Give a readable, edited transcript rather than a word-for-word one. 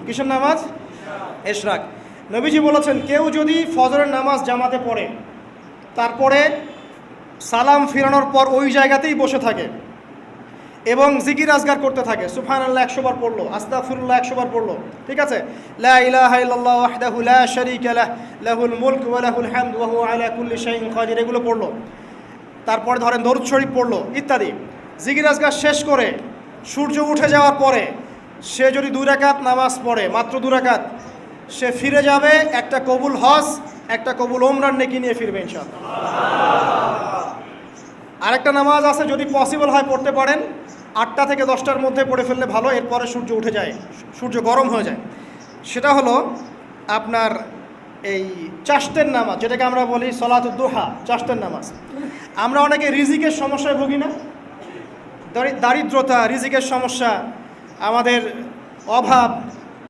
কিসের নামাজ? ইশরাক। নবীজি বলেছেন কেউ যদি ফজরের নামাজ জামাতে পড়ে তারপরে সালাম ফিরানোর পর ওই জায়গাতেই বসে থাকে এবং জিকির আজগার করতে থাকে, সুবহানাল্লাহ 100 বার পড়লো, আস্তাগফিরুল্লাহ 100 বার পড়লো, ঠিক আছে, লা ইলাহা ইল্লাল্লাহ ওয়াহদাহু লা শারীকা লাহ লাহুল মুলক ওয়া লাহুল হামদ ওয়া হুয়া আলা কুল্লি শাইইন কাদির, এগুলো পড়লো, তারপরে ধরেন দরুদ শরীফ পড়লো ইত্যাদি, জিকির আজগার শেষ করে সূর্য উঠে যাওয়ার পরে সে যদি 2 রাকাত নামাজ পড়ে, মাত্র 2 রাকাত, সে ফিরে যাবে একটা কবুল হজ, একটা কবুল ওমরার নেকি নিয়ে ফিরবে ইনশাআল্লাহ। আরেকটা নামাজ আছে, যদি পসিবল হয় পড়তে পারেন, 8টা থেকে 10টার মধ্যে পড়ে ফেললে ভালো, এরপরে সূর্য উঠে যায়, সূর্য গরম হয়ে যায়। সেটা হলো আপনার এই চাশতের নামাজ, যেটাকে আমরা বলি সলাতুদ দুহা, চাশতের নামাজ। আমরা অনেকে রিজিকের সমস্যায় ভুগি না, দারিদ্রতা, রিজিকের সমস্যা, আমাদের অভাব,